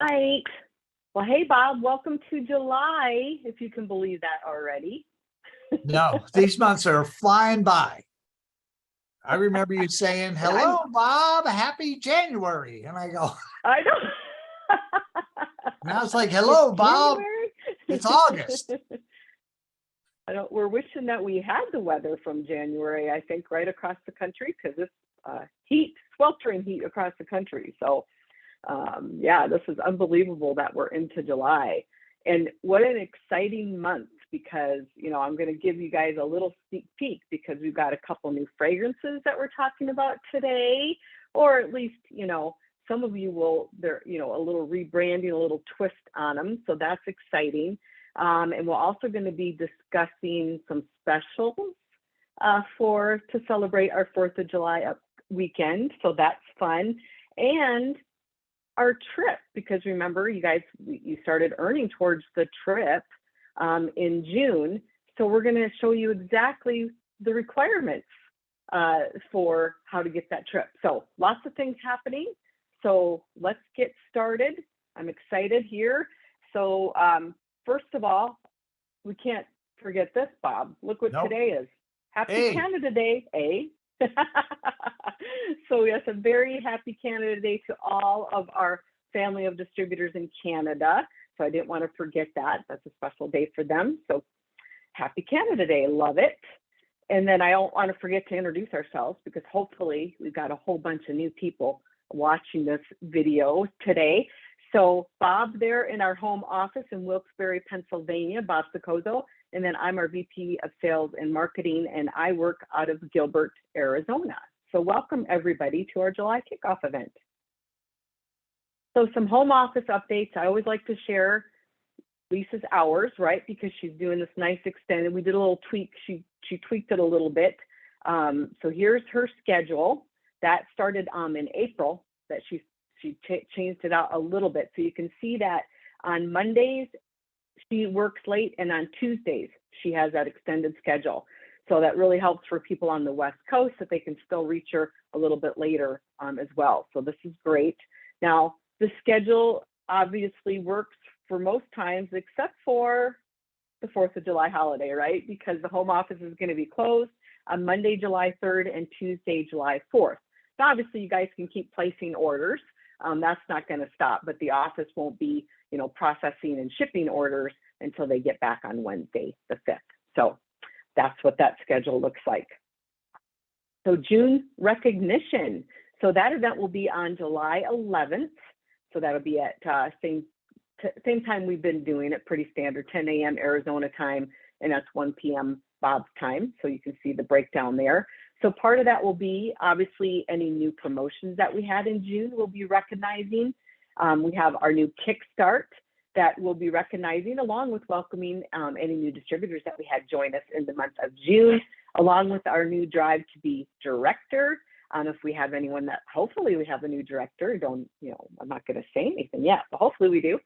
Right. Well, hey, Bob, welcome to July, if you can believe that already. No, these months are flying by. I remember you saying, hello, Bob, happy January. And I go, I know. now it's like, hello, Bob, it's August. We're wishing that we had the weather from January, I think, right across the country, because it's sweltering heat across the country. So, yeah, this is unbelievable that we're into July. And what an exciting month, because, I'm going to give you guys a little sneak peek, because we've got a couple new fragrances that we're talking about today, or at least, some of you they're a little rebranding, a little twist on them. So that's exciting. And we're also going to be discussing some specials to celebrate our 4th of July weekend. So that's fun. And our trip, because remember, you guys, you started earning towards the trip in June. So we're going to show you exactly the requirements for how to get that trip. So lots of things happening. So let's get started. I'm excited here. So first of all, we can't forget this, Bob. Look what today is. Happy Canada Day, eh? So yes, a very happy Canada Day to all of our family of distributors in Canada. So I didn't want to forget that. That's a special day for them. So happy Canada Day, love it. And then I don't want to forget to introduce ourselves, because hopefully we've got a whole bunch of new people watching this video today. So Bob there in our home office in Wilkes-Barre, Pennsylvania, Bob Siccoso, and then I'm our VP of Sales and Marketing, and I work out of Gilbert, Arizona. So welcome everybody to our July kickoff event. So some home office updates. I always like to share Lisa's hours, right? Because she's doing this nice extended. We did a little tweak. She tweaked it a little bit. So here's her schedule. That started in April, that she changed it out a little bit. So you can see that on Mondays, she works late, and on Tuesdays, she has that extended schedule. So that really helps for people on the West Coast, that they can still reach her a little bit later as well. So this is great. Now, the schedule obviously works for most times, except for the 4th of July holiday, right? Because the home office is going to be closed on Monday, July 3rd and Tuesday, July 4th. So obviously, you guys can keep placing orders. That's not going to stop, but the office won't be, processing and shipping orders until they get back on Wednesday, the 5th. So that's what that schedule looks like. So June recognition. So that event will be on July 11th. So that'll be at same time we've been doing it, pretty standard, 10 a.m. Arizona time, and that's 1 p.m. Bob's time. So you can see the breakdown there. So part of that will be obviously any new promotions that we had in June we'll be recognizing. We have our new Kickstart that we'll be recognizing, along with welcoming any new distributors that we had join us in the month of June, along with our new Drive to Be Director. If we have anyone that, hopefully we have a new director, I'm not going to say anything yet, but hopefully we do.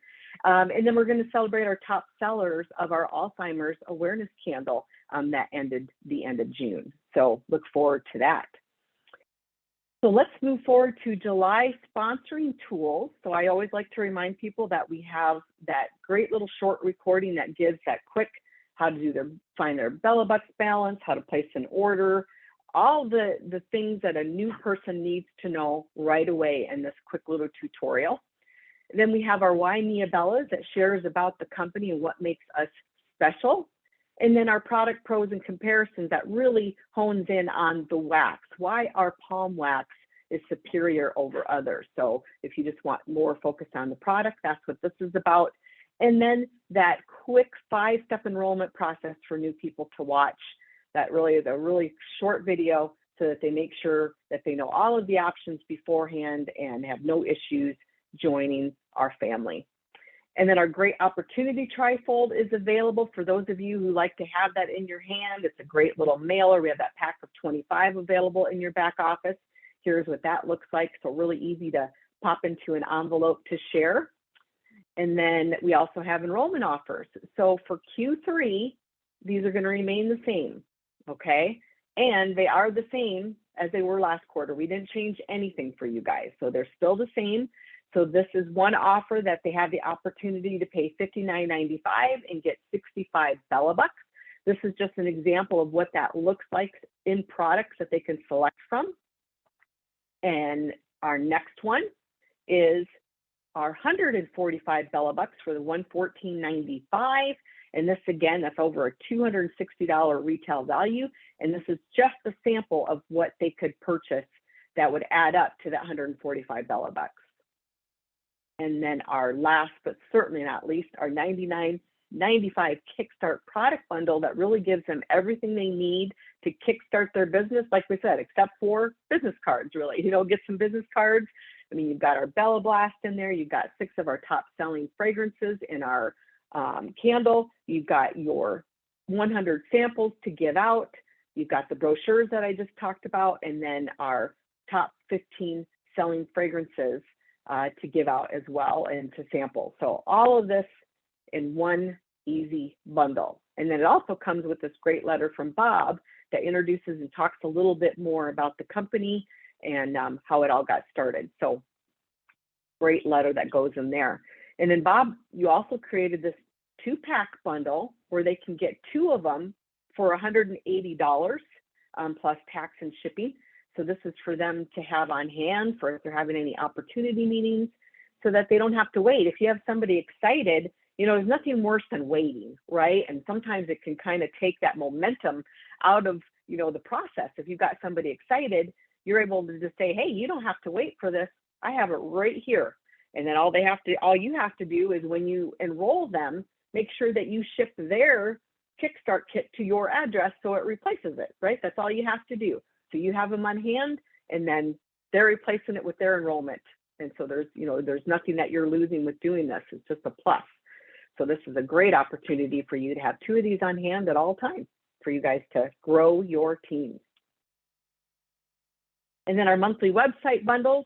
And then we're going to celebrate our top sellers of our Alzheimer's awareness candle that ended the end of June. So look forward to that. So let's move forward to July sponsoring tools. So I always like to remind people that we have that great little short recording that gives that quick how to find their BellaBucks balance, how to place an order, all the things that a new person needs to know right away in this quick little tutorial. And then we have our Why Mia Bellas that shares about the company and what makes us special. And then our product pros and comparisons that really hones in on the wax, why our palm wax is superior over others. So if you just want more focused on the product, that's what this is about. And then that quick 5-step enrollment process for new people to watch. That really is a really short video so that they make sure that they know all of the options beforehand and have no issues joining our family. And then our great opportunity trifold is available for those of you who like to have that in your hand. It's a great little mailer. We have that pack of 25 available in your back office. Here's what that looks like. So really easy to pop into an envelope to share. And then we also have enrollment offers. So for Q3, these are going to remain the same, okay? And they are the same as they were last quarter. We didn't change anything for you guys. So they're still the same. So this is one offer that they have the opportunity to pay $59.95 and get 65 Bella Bucks. This is just an example of what that looks like in products that they can select from. And our next one is our 145 Bella Bucks for the $114.95. And this, again, that's over a $260 retail value. And this is just a sample of what they could purchase that would add up to that 145 Bella Bucks. And then our last, but certainly not least, our $99.95 Kickstart product bundle that really gives them everything they need to kickstart their business, like we said, except for business cards, really. You know, get some business cards. I mean, you've got our Bella Blast in there. You've got 6 of our top selling fragrances in our candle. You've got your 100 samples to give out. You've got the brochures that I just talked about, and then our top 15 selling fragrances to give out as well and to sample. So all of this in one easy bundle. And then it also comes with this great letter from Bob that introduces and talks a little bit more about the company and how it all got started. So great letter that goes in there. And then Bob, you also created this 2-pack bundle where they can get 2 of them for $180 plus tax and shipping. So this is for them to have on hand for if they're having any opportunity meetings so that they don't have to wait. If you have somebody excited, you know, there's nothing worse than waiting, right? And sometimes it can kind of take that momentum out of, you know, the process. If you've got somebody excited, you're able to just say, hey, you don't have to wait for this. I have it right here. And then all you have to do is when you enroll them, make sure that you ship their Kickstart kit to your address so it replaces it, right? That's all you have to do. So you have them on hand, and then they're replacing it with their enrollment. And so there's nothing that you're losing with doing this. It's just a plus. So this is a great opportunity for you to have 2 of these on hand at all times for you guys to grow your teams. And then our monthly website bundles,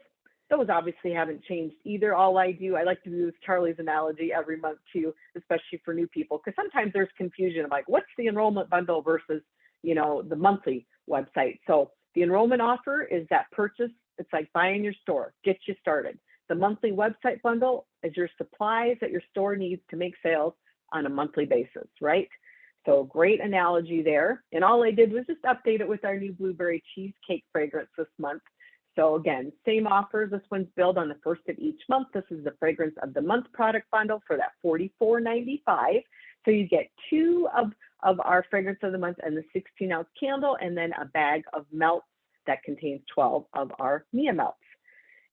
those obviously haven't changed either. All I like to use Charlie's analogy every month too, especially for new people, because sometimes there's confusion of like, what's the enrollment bundle versus, you know, the monthly website. So the enrollment offer is that purchase. It's like buying your store, gets you started. The monthly website bundle is your supplies that your store needs to make sales on a monthly basis, right? So great analogy there. And all I did was just update it with our new blueberry cheesecake fragrance this month. So again, same offer. This one's billed on the 1st of each month. This is the fragrance of the month product bundle for that $44.95. So you get 2 of our fragrance of the month and the 16-ounce candle, and then a bag of melts that contains 12 of our Mia melts.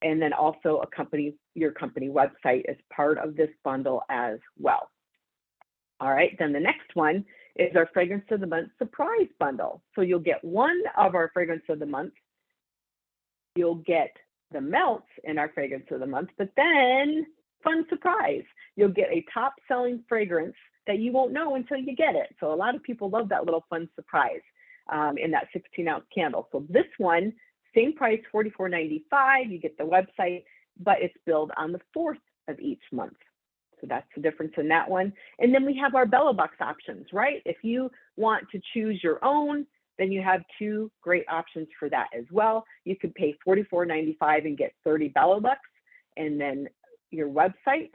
And then also your company website as part of this bundle as well. All right, then the next one is our fragrance of the month surprise bundle. So you'll get 1 of our fragrance of the month. You'll get the melts in our fragrance of the month, but then fun surprise, you'll get a top selling fragrance that you won't know until you get it. So a lot of people love that little fun surprise in that 16-ounce candle. So this one, same price, $44.95. You get the website, but it's billed on the 4th of each month. So that's the difference in that one. And then we have our Bella Bucks options, right? If you want to choose your own, then you have 2 great options for that as well. You could pay $44.95 and get 30 Bella Bucks, and then your website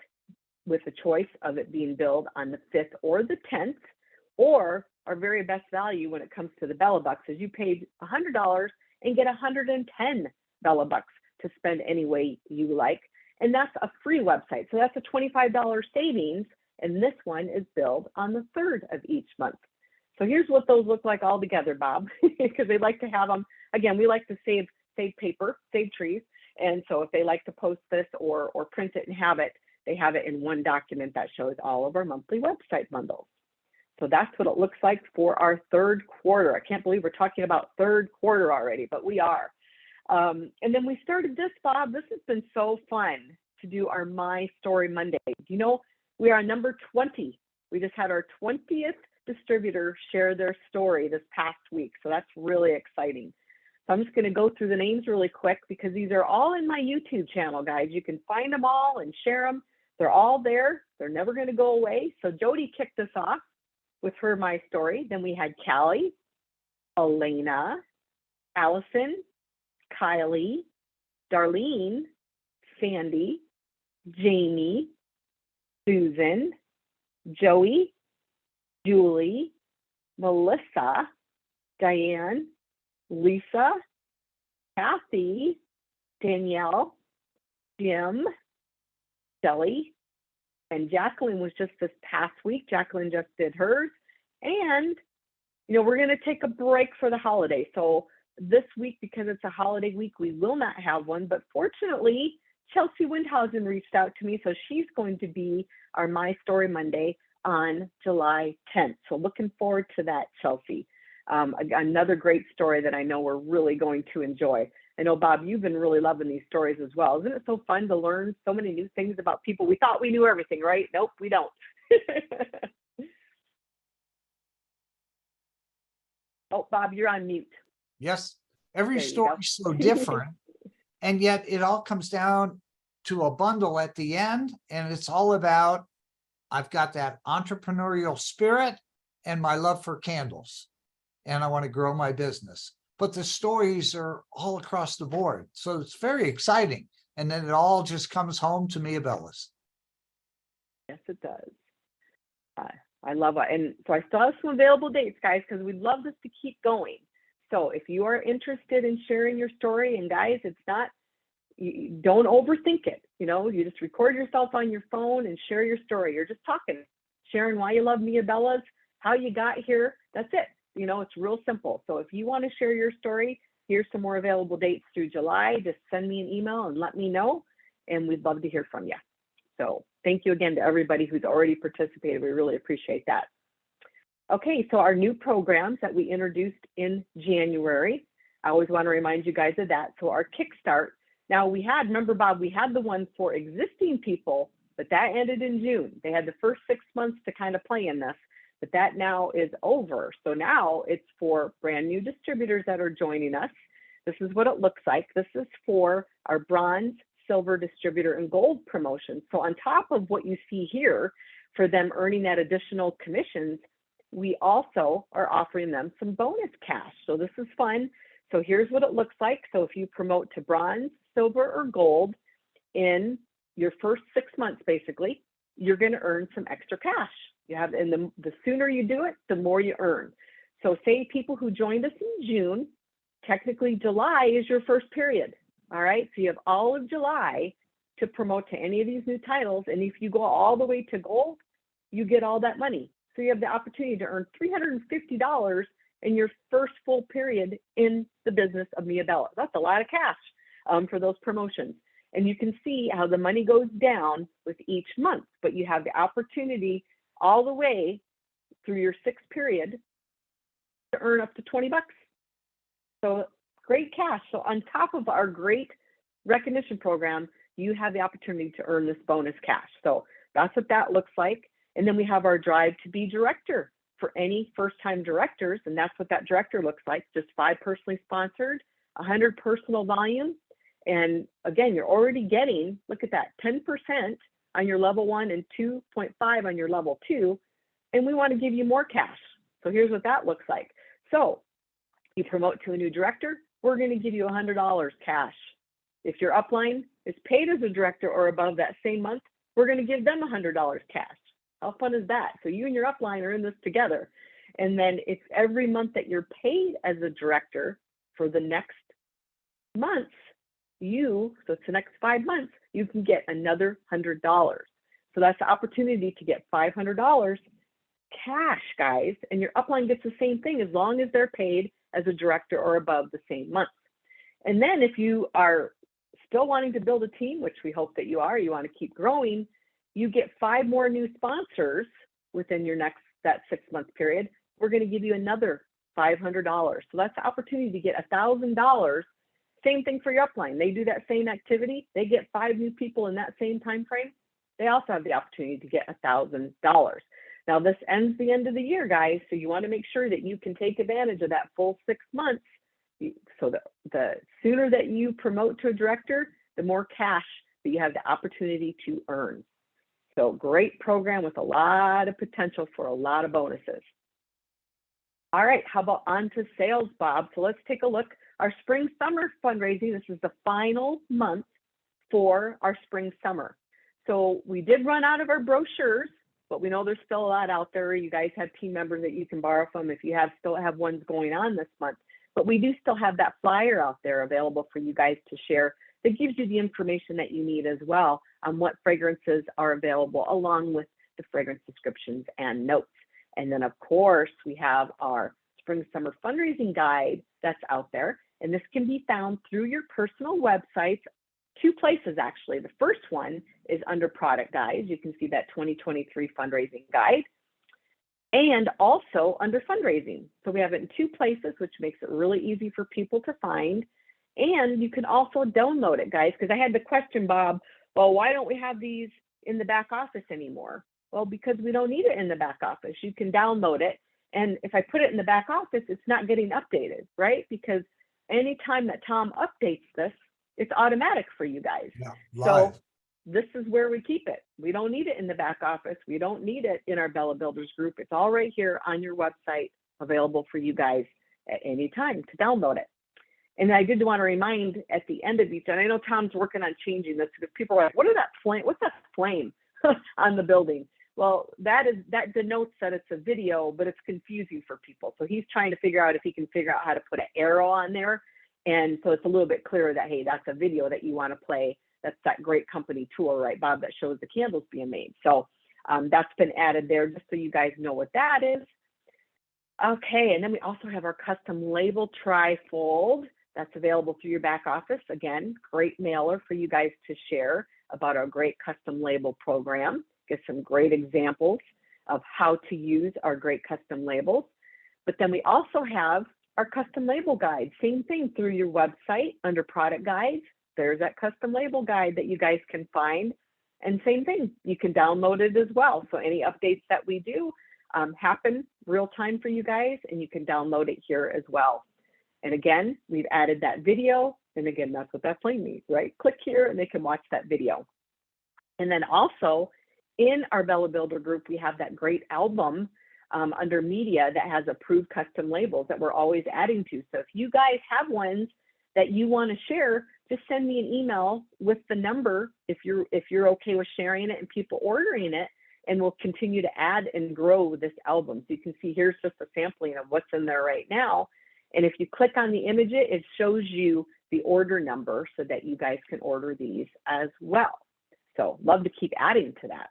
with the choice of it being billed on the 5th or the 10th, or our very best value when it comes to the Bella Bucks is you paid $100 and get 110 Bella Bucks to spend any way you like. And that's a free website. So that's a $25 savings. And this one is billed on the 3rd of each month. So here's what those look like all together, Bob, because they like to have them. Again, we like to save paper, save trees. And so if they like to post this or print it and have it, they have it in one document that shows all of our monthly website bundles. So that's what it looks like for our 3rd quarter. I can't believe we're talking about 3rd quarter already, but we are. And then we started this, Bob. This has been so fun to do our My Story Monday. You know, we are on number 20. We just had our 20th distributor share their story this past week. So that's really exciting. So I'm just going to go through the names really quick because these are all in my YouTube channel, guys. You can find them all and share them. They're all there. They're never going to go away. So Jody kicked us off with her My Story. Then we had Callie, Elena, Allison, Kylie, Darlene, Sandy, Jamie, Susan, Joey, Julie, Melissa, Diane, Lisa, Kathy, Danielle, Jim, Shelley, and Jacqueline was just this past week. Jacqueline just did hers. And, we're going to take a break for the holiday. So this week, because it's a holiday week, we will not have one. But fortunately, Chelsea Windhausen reached out to me. So she's going to be our My Story Monday on July 10th. So looking forward to that, Chelsea. Another great story that I know we're really going to enjoy. I know, Bob, you've been really loving these stories as well. Isn't it so fun to learn so many new things about people? We thought we knew everything, right? Nope, we don't. Oh, Bob, you're on mute. Yes, every There you story go. is so different, and yet it all comes down to a bundle at the end, and it's all about, I've got that entrepreneurial spirit and my love for candles, and I want to grow my business. But the stories are all across the board, so it's very exciting. And then it all just comes home to Mia Bellas. Yes, it does. I love it. And so I still have some available dates, guys, because we'd love this to keep going. So if you are interested in sharing your story, and guys, it's not, don't overthink it. You just record yourself on your phone and share your story. You're just talking, sharing why you love Mia Bellas, how you got here. That's it. It's real simple. So if you want to share your story, here's some more available dates through July. Just send me an email and let me know, and we'd love to hear from you. So thank you again to everybody who's already participated. We really appreciate that. Okay, so our new programs that we introduced in January, I always want to remind you guys of that. So our Kickstart, now remember, Bob, we had the one for existing people, but that ended in June. They had the first 6 months to kind of play in this, but that now is over. So now it's for brand new distributors that are joining us. This is what it looks like. This is for our bronze, silver distributor and gold promotions. So on top of what you see here for them earning that additional commissions, we also are offering them some bonus cash. So this is fun. So here's what it looks like. So if you promote to bronze, silver, or gold in your first 6 months, basically, you're going to earn some extra cash. And the sooner you do it, the more you earn. So say people who joined us in June, technically July is your first period. All right, so you have all of July to promote to any of these new titles. And if you go all the way to gold, you get all that money. So you have the opportunity to earn $350 in your first full period in the business of Mia Bellas. That's a lot of cash for those promotions. And you can see how the money goes down with each month, but you have the opportunity all the way through your 6th period to earn up to 20 bucks. So great cash. So on top of our great recognition program, you have the opportunity to earn this bonus cash. So that's what that looks like. And then we have our Drive to Be Director for any first-time directors, and that's what that director looks like. Just 5 personally sponsored, 100 personal volume. And again, you're already getting, look at that, 10% on your level 1 and 2.5 on your level 2. And we want to give you more cash. So here's what that looks like. So you promote to a new director, we're going to give you $100 cash. If your upline is paid as a director or above that same month, we're going to give them $100 cash. How fun is that? So you and your upline are in this together. And then it's every month that you're paid as a director for the next months, so it's the next 5 months, you can get another $100. So that's the opportunity to get $500 cash, guys. And your upline gets the same thing as long as they're paid as a director or above the same month. And then if you are still wanting to build a team, which we hope that you are, you want to keep growing, you get 5 more new sponsors within that 6-month period. We're going to give you another $500. So that's the opportunity to get $1,000. Same thing for your upline. They do that same activity. They get 5 new people in that same time frame. They also have the opportunity to get $1,000. Now this ends the end of the year, guys. So you want to make sure that you can take advantage of that full 6 months. So the sooner that you promote to a director, the more cash that you have the opportunity to earn. So great program with a lot of potential for a lot of bonuses. All right, how about on to sales, Bob? So let's take a look. Our spring-summer fundraising, this is the final month for our spring-summer. So we did run out of our brochures, but we know there's still a lot out there. You guys have team members that you can borrow from if you still have ones going on this month. But we do still have that flyer out there available for you guys to share that gives you the information that you need as well on what fragrances are available, along with the fragrance descriptions and notes. And then, of course, we have our Spring Summer Fundraising Guide that's out there. And this can be found through your personal websites, 2 places actually. The first one is under Product Guides. You can see that 2023 Fundraising Guide. And also under Fundraising. So we have it in 2 places, which makes it really easy for people to find. And you can also download it, guys, because I had the question, Bob, well, why don't we have these in the back office anymore? Well, because we don't need it in the back office. You can download it. And if I put it in the back office, it's not getting updated, right? Because anytime that Tom updates this, it's automatic for you guys. Yeah, live. So this is where we keep it. We don't need it in the back office. We don't need it in our Bella Builders group. It's all right here on your website, available for you guys at any time to download it. And I did want to remind at the end of each, and I know Tom's working on changing this because people are like, what's that flame on the building? Well, that denotes that it's a video, but it's confusing for people. So he's trying to figure out if he can figure out how to put an arrow on there. And so it's a little bit clearer that, hey, that's a video that you want to play. That's that great company tour, right, Bob, that shows the candles being made. So that's been added there just so you guys know what that is. Okay, and then we also have our custom label trifold that's available through your back office. Again, great mailer for you guys to share about our great custom label program. Get some great examples of how to use our great custom labels. But then we also have our custom label guide. Same thing through your website under product guides. There's that custom label guide that you guys can find. And same thing, you can download it as well. So any updates that we do happen real time for you guys, and you can download it here as well. And again, we've added that video. And again, that's what that flame means, right? Click here and they can watch that video. And then also in our Bella Builder group, we have that great album under media that has approved custom labels that we're always adding to. So if you guys have ones that you want to share, just send me an email with the number if you're okay with sharing it and people ordering it, and we'll continue to add and grow this album. So you can see here's just a sampling of what's in there right now. And if you click on the image, it shows you the order number so that you guys can order these as well. So love to keep adding to that.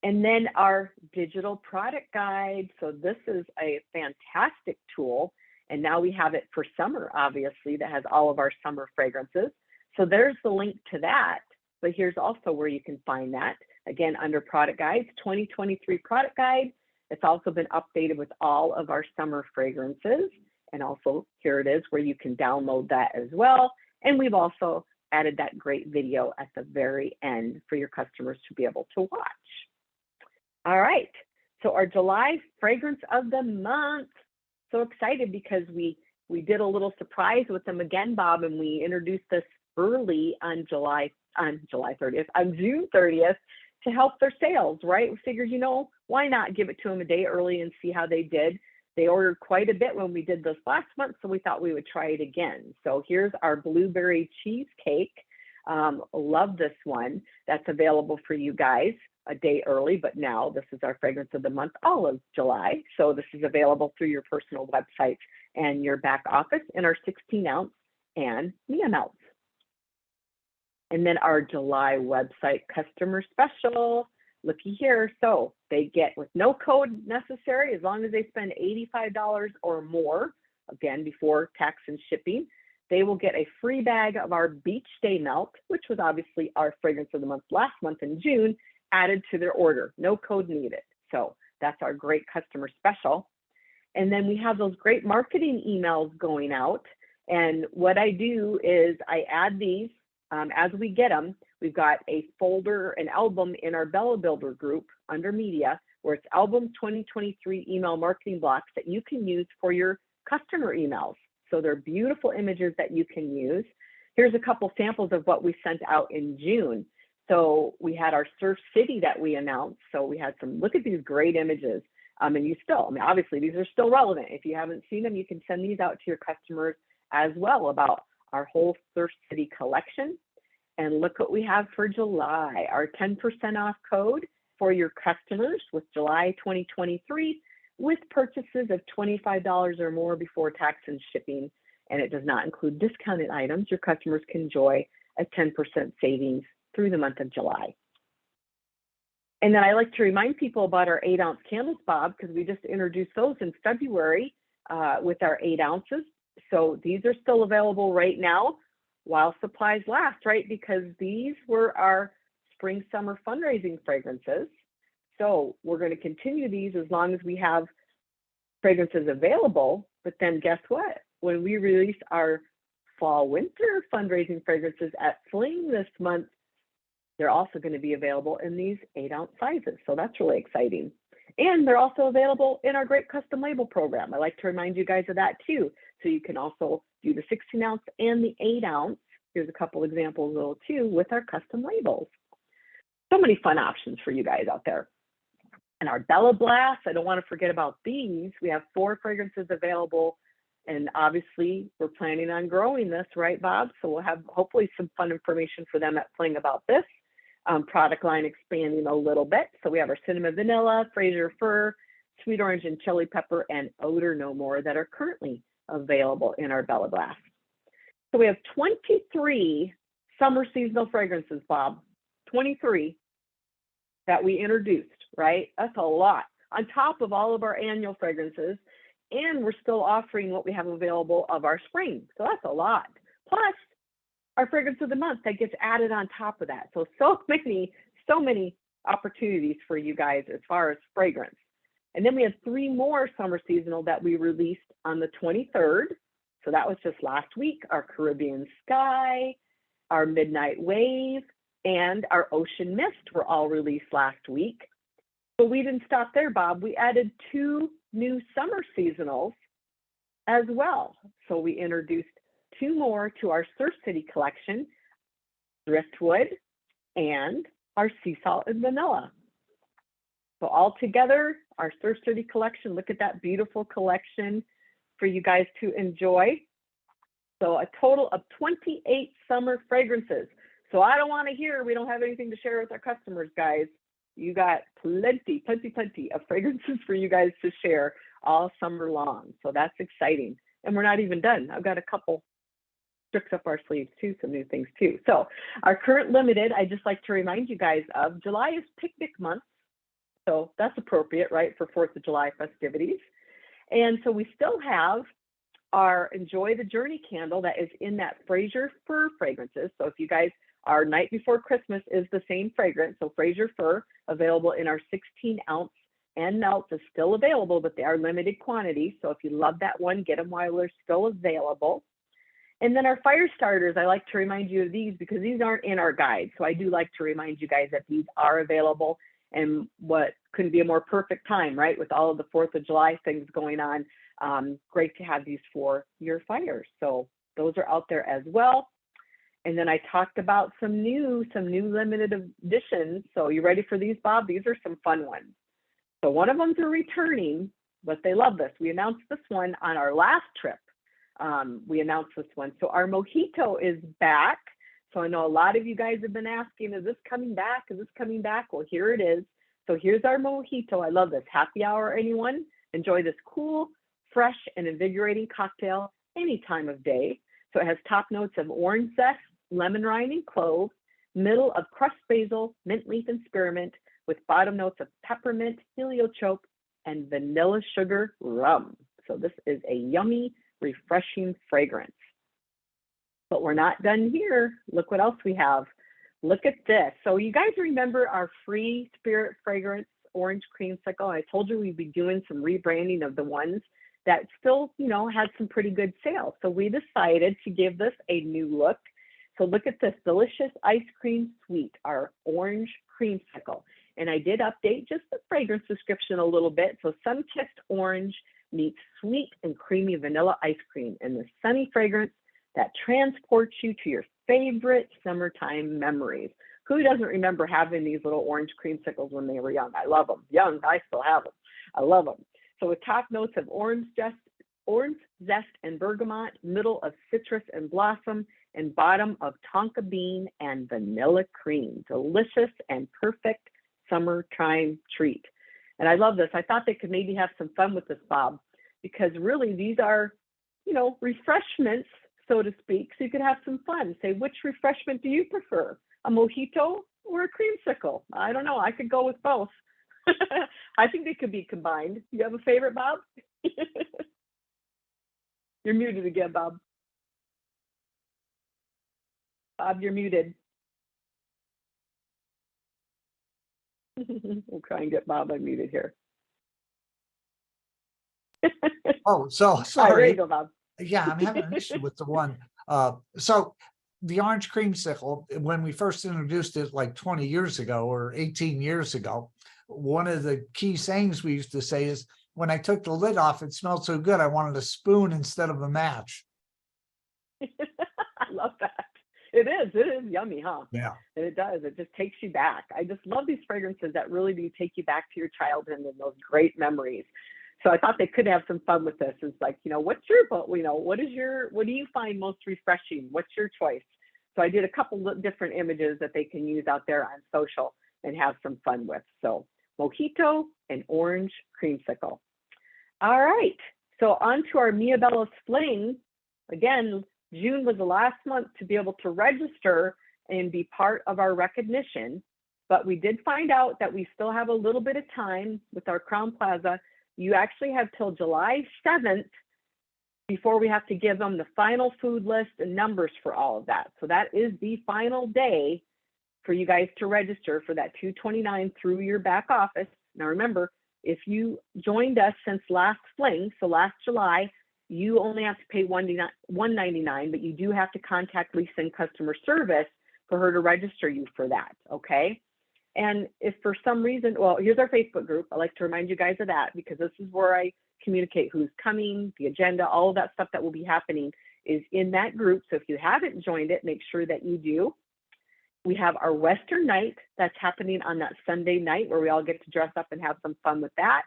And then our digital product guide. So this is a fantastic tool. And now we have it for summer, obviously, that has all of our summer fragrances. So there's the link to that. But here's also where you can find that. Again, under product guides, 2023 product guide. It's also been updated with all of our summer fragrances. And also here it is where you can download that as well. And we've also added that great video at the very end for your customers to be able to watch. All right, so our July fragrance of the month. So excited because we did a little surprise with them again, Bob, and we introduced this early on June 30th to help their sales, right? We figured, why not give it to them a day early and see how they did. They ordered quite a bit when we did this last month, so we thought we would try it again. So here's our blueberry cheesecake. Love this one. That's available for you guys a day early, but now this is our fragrance of the month, all of July. So this is available through your personal website and your back office in our 16-ounce and medium-ounce. And then our July website customer special, looky here. So they get, with no code necessary, as long as they spend $85 or more, again, before tax and shipping, they will get a free bag of our Beach Day Melt, which was obviously our fragrance of the month last month in June, added to their order. No code needed. So that's our great customer special. And then we have those great marketing emails going out. And what I do is I add these as we get them. We've got a folder, an album in our Bella Builder group under media, where it's album 2023 email marketing blocks that you can use for your customer emails. So they're beautiful images that you can use. Here's a couple samples of what we sent out in June. So we had our Surf City that we announced. So we had some, look at these great images. And you still, obviously these are still relevant. If you haven't seen them, you can send these out to your customers as well about our whole Surf City collection. And look what we have for July, our 10% off code for your customers with July 2023 with purchases of $25 or more before tax and shipping. And it does not include discounted items. Your customers can enjoy a 10% savings through the month of July. And then I like to remind people about our 8-ounce candles, Bob, because we just introduced those in February with our 8 ounces. So these are still available right now while supplies last, right? Because these were our spring, summer fundraising fragrances. So we're going to continue these as long as we have fragrances available. But then guess what? When we release our fall, winter fundraising fragrances at Fling this month, they're also going to be available in these 8-ounce sizes. So that's really exciting. And they're also available in our great custom label program. I like to remind you guys of that too. So you can also do the 16-ounce and the 8-ounce. Here's a couple examples though too with our custom labels. So many fun options for you guys out there. And our Bella Blast, I don't want to forget about these. We have 4 fragrances available. And obviously we're planning on growing this, right, Bob? So we'll have hopefully some fun information for them at Fling about this. Product line expanding a little bit. So we have our cinnamon vanilla, Fraser fir, sweet orange and chili pepper, and odor no more that are currently available in our Bella Blast. So we have 23 summer seasonal fragrances, Bob, 23 that we introduced, right? That's a lot on top of all of our annual fragrances. And we're still offering what we have available of our spring. So that's a lot. Plus our fragrance of the month that gets added on top of that. So many opportunities for you guys as far as fragrance. And then we have 3 more summer seasonal that we released on the 23rd. So that was just last week, our Caribbean Sky, our Midnight Wave, and our Ocean Mist were all released last week. But we didn't stop there, Bob. We added 2 new summer seasonals as well. So we introduced 2 more to our Surf City collection, Driftwood and our Sea Salt and Vanilla. So all together, our Surf City collection, look at that beautiful collection for you guys to enjoy. So a total of 28 summer fragrances. So I don't want to hear we don't have anything to share with our customers, guys. You got plenty of fragrances for you guys to share all summer long. So that's exciting. And we're not even done. I've got a couple tricks up our sleeves too, some new things too. So our current limited, I just like to remind you guys of, July is picnic month. So that's appropriate, right, for 4th of July festivities. And so we still have our Enjoy the Journey candle that is in that Fraser fir fragrances. So if you guys, our Night Before Christmas is the same fragrance. So Fraser fir available in our 16-ounce, and melts is still available, but they are limited quantity. So if you love that one, get them while they're still available. And then our fire starters, I like to remind you of these because these aren't in our guide. So I do like to remind you guys that these are available, and what couldn't be a more perfect time, right? With all of the 4th of July things going on. Great to have these for your fires. So those are out there as well. And then I talked about some new limited editions. So you ready for these, Bob? These are some fun ones. So one of them's are returning, but they love this. We announced this one on our last trip. We announced this one. So our mojito is back. So I know a lot of you guys have been asking, is this coming back? Is this coming back? Well, here it is. So here's our mojito. I love this. Happy hour, anyone? Enjoy this cool, fresh, and invigorating cocktail any time of day. So it has top notes of orange zest, lemon rind, and clove, middle of crushed basil, mint leaf, and spearmint, with bottom notes of peppermint, heliotrope, and vanilla sugar rum. So this is a yummy, refreshing fragrance. But we're not done here. Look what else we have. Look at this. So you guys remember our free spirit fragrance, orange creamsicle? I told you we'd be doing some rebranding of the ones that still, had some pretty good sales. So we decided to give this a new look. So look at this delicious ice cream sweet, our orange creamsicle. And I did update just the fragrance description a little bit. So sun-kissed orange meets sweet and creamy vanilla ice cream in the sunny fragrance that transports you to your favorite summertime memories. Who doesn't remember having these little orange creamsicles when they were young? I love them. Young, I still have them. I love them. So with top notes of orange zest and bergamot, middle of citrus and blossom, and bottom of tonka bean and vanilla cream. Delicious and perfect summertime treat. And I love this. I thought they could maybe have some fun with this, Bob, because really these are, you know, refreshments, so to speak. So you could have some fun. Say, which refreshment do you prefer? A mojito or a creamsicle? I don't know. I could go with both. I think they could be combined. You have a favorite, Bob? You're muted again, Bob. Bob, you're muted. We'll try and get Bob unmuted here. Oh, so All right, there sorry. you go, Bob. Yeah, I'm having an issue with the one. So the orange creamsicle, when we first introduced it like 20 years ago or 18 years ago, one of the key sayings we used to say is, when I took the lid off, it smelled so good, I wanted a spoon instead of a match. I love that. It is yummy, huh? Yeah. And it does. It just takes you back. I just love these fragrances that really do take you back to your childhood and those great memories. So I thought they could have some fun with this. It's like, you know, what's your, you know, what do you find most refreshing? What's your choice? So I did a couple of different images that they can use out there on social and have some fun with. So mojito and orange creamsicle. All right. So on to our Mia Bella Fling. Again, June was the last month to be able to register and be part of our recognition. But we did find out that we still have a little bit of time with our Crown Plaza. You actually have till July 7th before we have to give them the final food list and numbers for all of that. So that is the final day for you guys to register for that $229 through your back office. Now remember, if you joined us since last fling, so last July, you only have to pay $199, but you do have to contact Lisa in customer service for her to register you for that, okay? And if for some reason, well, here's our Facebook group. I like to remind you guys of that because this is where I communicate who's coming, the agenda, all of that stuff that will be happening is in that group. So if you haven't joined it, make sure that you do. We have our Western night that's happening on that Sunday night where we all get to dress up and have some fun with that.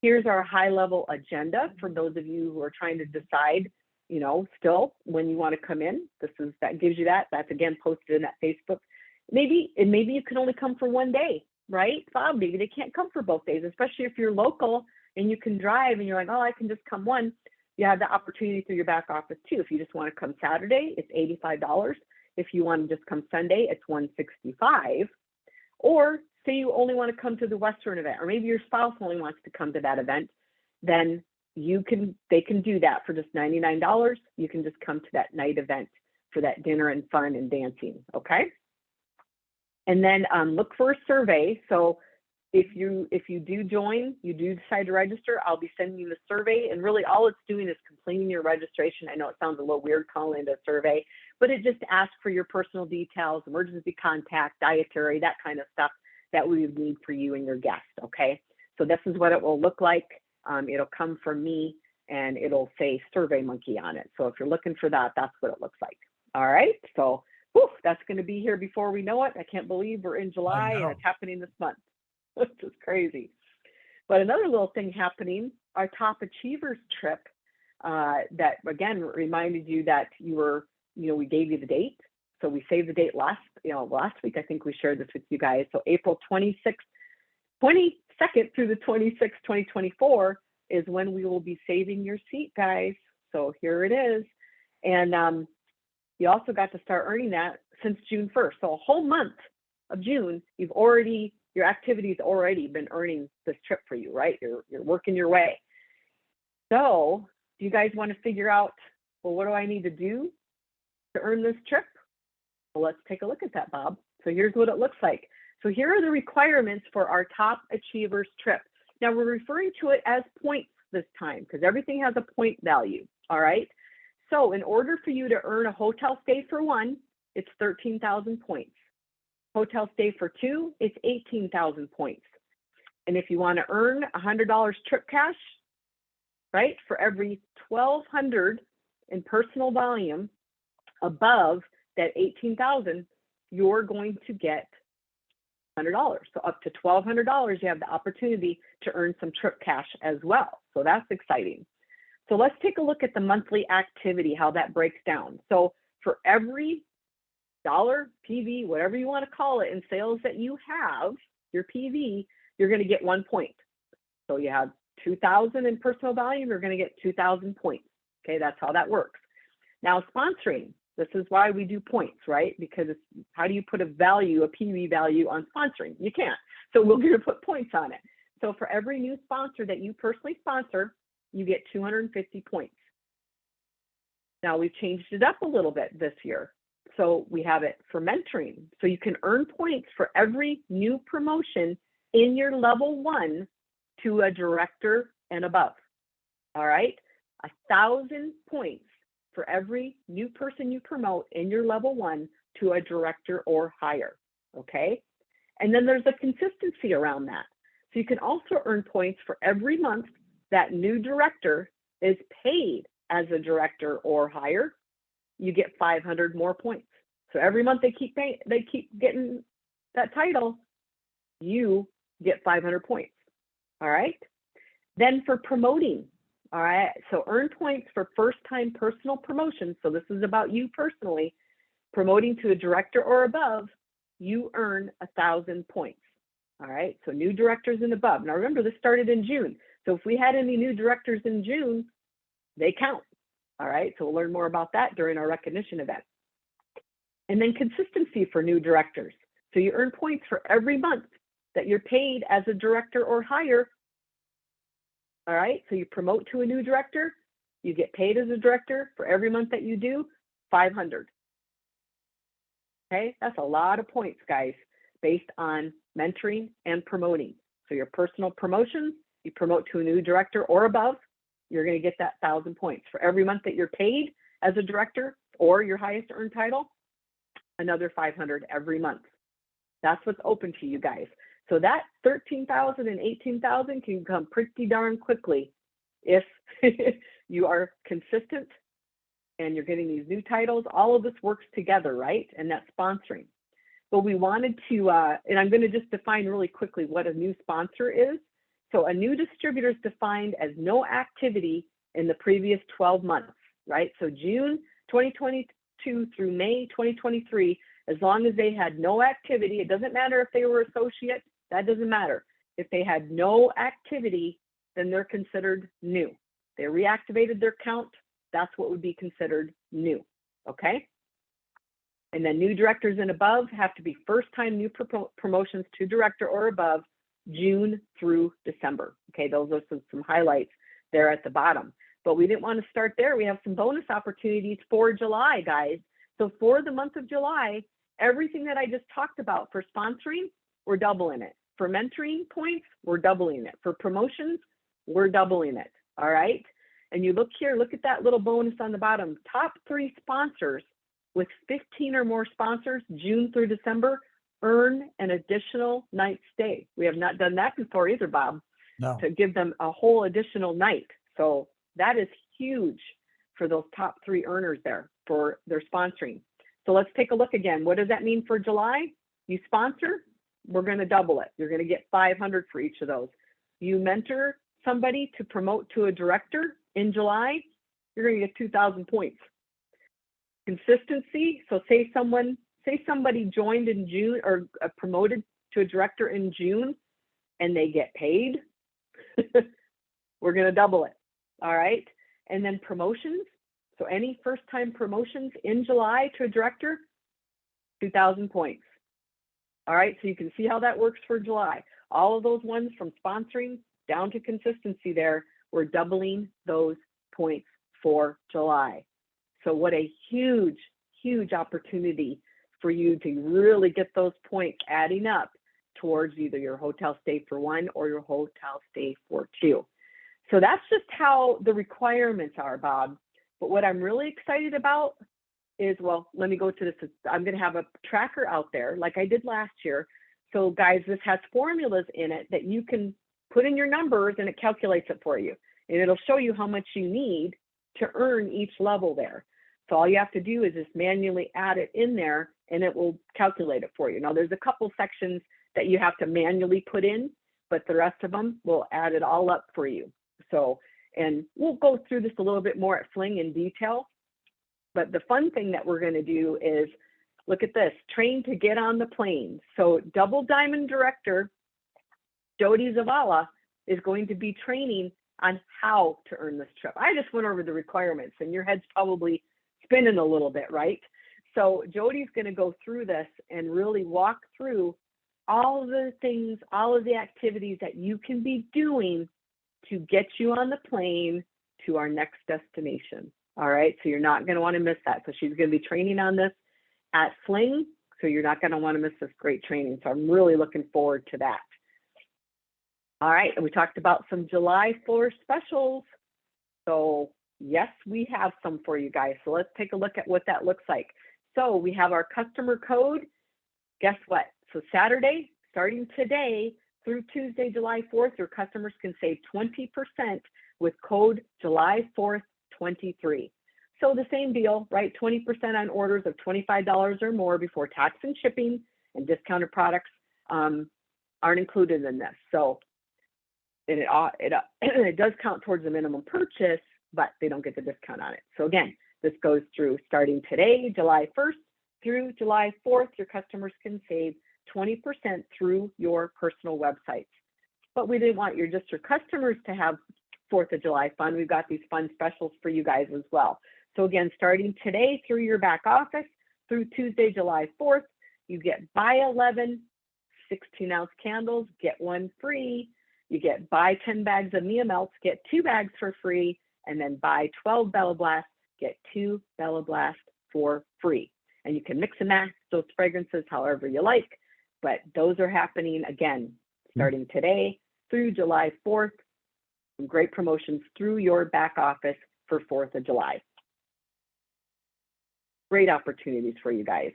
Here's our high level agenda for those of you who are trying to decide, you know, still when you want to come in. That gives you that. That's again posted in that Facebook. Maybe you can only come for one day, right, Bob? Maybe they can't come for both days, especially if you're local and you can drive and you're like, oh, I can just come one. You have the opportunity through your back office too. If you just want to come Saturday, it's $85. If you want to just come Sunday, it's $165. Or say you only want to come to the Western event, or maybe your spouse only wants to come to that event, then they can do that for just $99. You can just come to that night event for that dinner and fun and dancing, okay? And then look for a survey. So if you do join, you do decide to register, I'll be sending you the survey. And really all it's doing is completing your registration. I know it sounds a little weird calling it a survey, but it just asks for your personal details, emergency contact, dietary, that kind of stuff that we would need for you and your guest, okay? So this is what it will look like. It'll come from me and it'll say Survey Monkey on it. So if you're looking for that, that's what it looks like. All right, so whew, that's gonna be here before we know it. I can't believe we're in July and it's happening this month. It's just crazy. But another little thing happening, our Top Achievers trip, that again reminded you that we gave you the date. So we saved the date last week. I think we shared this with you guys. So April 22nd through the 26th, 2024 is when we will be saving your seat, guys. So here it is. And you also got to start earning that since June 1st. So a whole month of June, your activity's already been earning this trip for you, right? You're working your way. So do you guys want to figure out, well, what do I need to do to earn this trip? Well, let's take a look at that, Bob. So here's what it looks like. So here are the requirements for our Top Achievers trip. Now we're referring to it as points this time because everything has a point value, all right? So in order for you to earn a hotel stay for one, it's 13,000 points. Hotel stay for two, it's 18,000 points. And if you want to earn $100 trip cash, right, for every 1,200 in personal volume above that 18,000, you're going to get $100. So up to $1,200, you have the opportunity to earn some trip cash as well. So that's exciting. So let's take a look at the monthly activity, how that breaks down. So for every dollar, PV, whatever you want to call it, in sales that you have, your PV, you're going to get 1 point. So you have 2,000 in personal volume, you're going to get 2,000 points. Okay, that's how that works. Now, sponsoring, this is why we do points, right? Because it's, how do you put a value, a PV value on sponsoring? You can't. So we're going to put points on it. So for every new sponsor that you personally sponsor, you get 250 points. Now we've changed it up a little bit this year. So we have it for mentoring. So you can earn points for every new promotion in your level 1 to a director and above. All right, 1,000 points for every new person you promote in your level 1 to a director or higher. Okay, and then there's a consistency around that. So you can also earn points for every month that new director is paid as a director or higher. You get 500 more points. So every month they keep getting that title, you get 500 points. All right. Then for promoting, all right. So earn points for first-time personal promotions. So this is about you personally promoting to a director or above. You earn 1,000 points. All right. So new directors and above. Now remember, this started in June. So if we had any new directors in June, they count. All right, so we'll learn more about that during our recognition event. And then consistency for new directors. So you earn points for every month that you're paid as a director or higher. All right, so you promote to a new director, you get paid as a director for every month that you do, 500. Okay, that's a lot of points, guys, based on mentoring and promoting. So your personal promotions, you promote to a new director or above, you're going to get that 1,000 points. For every month that you're paid as a director or your highest earned title, another 500 every month. That's what's open to you guys. So that 13,000 and 18,000 can come pretty darn quickly if you are consistent and you're getting these new titles. All of this works together, right? And that's sponsoring. But we wanted to, and I'm going to just define really quickly what a new sponsor is. So a new distributor is defined as no activity in the previous 12 months, right? So June 2022 through May 2023, as long as they had no activity, it doesn't matter if they were associate, that doesn't matter. If they had no activity, then they're considered new. They reactivated their count, that's what would be considered new, okay? And then new directors and above have to be first-time new promotions to director or above, June through December. Okay, those are some highlights there at the bottom. But we didn't want to start there. We have some bonus opportunities for July, guys. So for the month of July, everything that I just talked about for sponsoring, we're doubling it. For mentoring points, we're doubling it. For promotions, we're doubling it. All right. And you look here, look at that little bonus on the bottom. Top 3 sponsors with 15 or more sponsors, June through December, earn an additional night stay. We have not done that before either, Bob, No. to give them a whole additional night. So that is huge for those top 3 earners there for their sponsoring. So let's take a look again. What does that mean for July? You sponsor, we're going to double it. You're going to get 500 for each of those. You mentor somebody to promote to a director in July, you're going to get 2,000 points. Consistency, so say somebody joined in June or promoted to a director in June and they get paid, we're going to double it. All right. And then promotions. So any first-time promotions in July to a director, 2,000 points. All right. So you can see how that works for July. All of those ones from sponsoring down to consistency there, we're doubling those points for July. So what a huge, huge opportunity for you to really get those points adding up towards either your hotel stay for 1 or your hotel stay for 2. So that's just how the requirements are, Bob. But what I'm really excited about is, well, let me go to this. I'm going to have a tracker out there like I did last year. So guys, this has formulas in it that you can put in your numbers and it calculates it for you. And it'll show you how much you need to earn each level there. So all you have to do is just manually add it in there and it will calculate it for you. Now there's a couple sections that you have to manually put in, but the rest of them will add it all up for you. So, and we'll go through this a little bit more at Fling in detail. But the fun thing that we're going to do is, look at this, train to get on the plane. So Double Diamond Director Jody Zavala is going to be training on how to earn this trip. I just went over the requirements and your head's probably spinning a little bit, right? So Jody's going to go through this and really walk through all of the things, all of the activities that you can be doing to get you on the plane to our next destination. All right, so you're not going to want to miss that. So she's going to be training on this at Fling, so you're not going to want to miss this great training. So I'm really looking forward to that. All right, and we talked about some July 4th specials. So yes, we have some for you guys. So let's take a look at what that looks like. So we have our customer code. Guess what? So Saturday, starting today through Tuesday, July 4th, your customers can save 20% with code July 4th 23. So the same deal, right? 20% on orders of $25 or more before tax and shipping, and discounted products aren't included in this. So it does count towards the minimum purchase, but they don't get the discount on it. So again, this goes through starting today, July 1st through July 4th. Your customers can save 20% through your personal websites. But we didn't want your customers to have 4th of July fun. We've got these fun specials for you guys as well. So again, starting today through your back office through Tuesday, July 4th, you get buy 11 16-ounce candles, get one free. You get buy 10 bags of Mia Melts, get 2 bags for free, and then buy 12 Bella Blast, get 2 Bella Blast for free. And you can mix and match those fragrances however you like, but those are happening again, starting today through July 4th. Some great promotions through your back office for 4th of July. Great opportunities for you guys.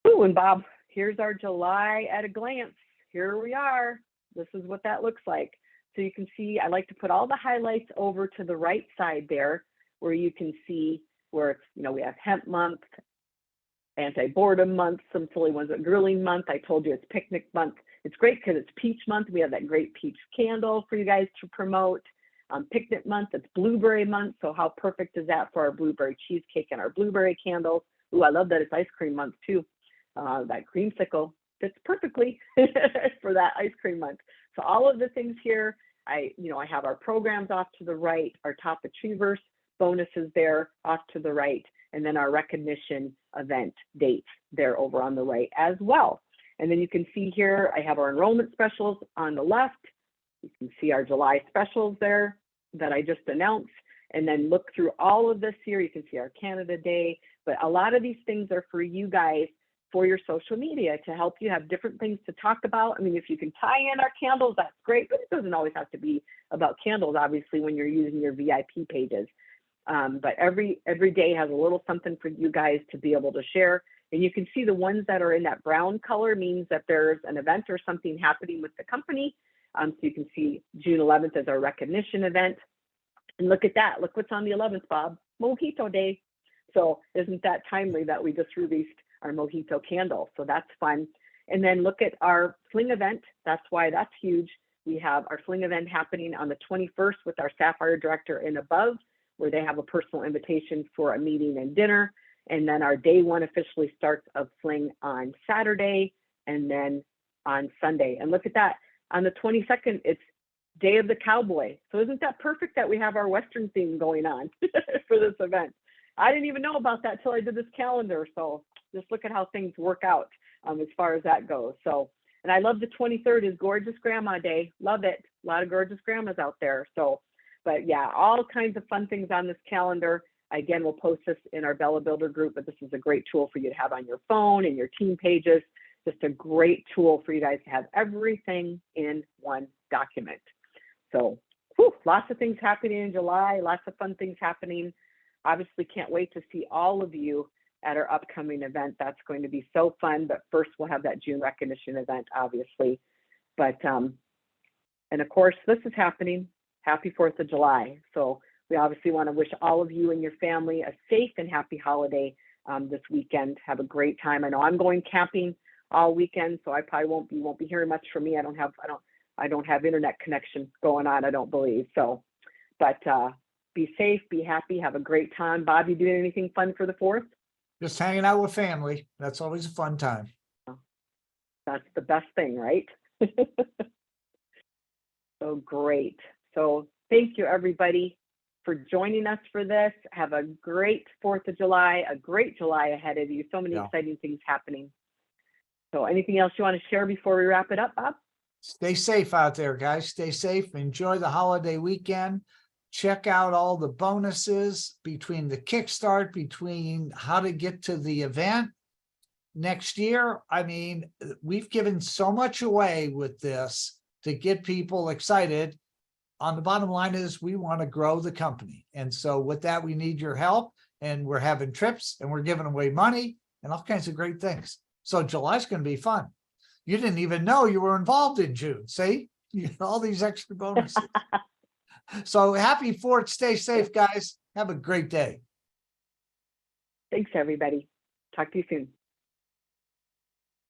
Ooh, and Bob, here's our July at a glance. Here we are. This is what that looks like. So you can see, I like to put all the highlights over to the right side there, where you can see where it's, we have hemp month, anti-boredom month, some silly ones, grilling month. I told you it's picnic month. It's great because it's peach month. We have that great peach candle for you guys to promote. Picnic month, it's blueberry month. So how perfect is that for our blueberry cheesecake and our blueberry candles? Ooh, I love that it's ice cream month too. That creamsicle fits perfectly for that ice cream month. So all of the things here, I have our programs off to the right, our top achievers bonuses there off to the right, and then our recognition event dates there over on the right as well. And then you can see here, I have our enrollment specials on the left. You can see our July specials there that I just announced. And then look through all of this here. You can see our Canada Day, but a lot of these things are for you guys for your social media to help you have different things to talk about. I mean, if you can tie in our candles, that's great, but it doesn't always have to be about candles, obviously, when you're using your VIP pages. But every day has a little something for you guys to be able to share. And you can see the ones that are in that brown color means that there's an event or something happening with the company. So you can see June 11th as our recognition event. And look at that. Look what's on the 11th, Bob. Mojito Day. So isn't that timely that we just released our mojito candle? So that's fun. And then look at our Fling event. That's why that's huge. We have our Fling event happening on the 21st with our Sapphire Director and above, where they have a personal invitation for a meeting and dinner. And then our day one officially starts of Fling on Saturday and then on Sunday. And look at that. On the 22nd, it's Day of the Cowboy. So isn't that perfect that we have our Western theme going on for this event? I didn't even know about that till I did this calendar. So just look at how things work out as far as that goes. So, and I love the 23rd is Gorgeous Grandma Day. Love it. A lot of gorgeous grandmas out there. So, but yeah, all kinds of fun things on this calendar. Again, we'll post this in our Bella Builder group, but this is a great tool for you to have on your phone and your team pages. Just a great tool for you guys to have everything in one document. So lots of things happening in July, lots of fun things happening. Obviously can't wait to see all of you at our upcoming event. That's going to be so fun. But first we'll have that June recognition event, obviously. But, and of course, this is happening. Happy 4th of July. So we obviously want to wish all of you and your family a safe and happy holiday this weekend. Have a great time. I know I'm going camping all weekend, so I probably won't be hearing much from me. I don't have internet connection going on, I don't believe. So, but be safe, be happy, have a great time. Bob, you doing anything fun for the 4th? Just hanging out with family. That's always a fun time. That's the best thing, right? So great. So thank you, everybody, for joining us for this. Have a great 4th of July, a great July ahead of you. So many exciting things happening. So anything else you want to share before we wrap it up, Bob? Stay safe out there, guys. Stay safe. Enjoy the holiday weekend. Check out all the bonuses between the Kickstart, between how to get to the event next year. I mean, we've given so much away with this to get people excited. On the bottom line is we want to grow the company. And so with that, we need your help, and we're having trips and we're giving away money and all kinds of great things. So July's going to be fun. You didn't even know you were involved in June. See, all these extra bonuses. So happy 4th. Stay safe, guys. Have a great day. Thanks, everybody. Talk to you soon.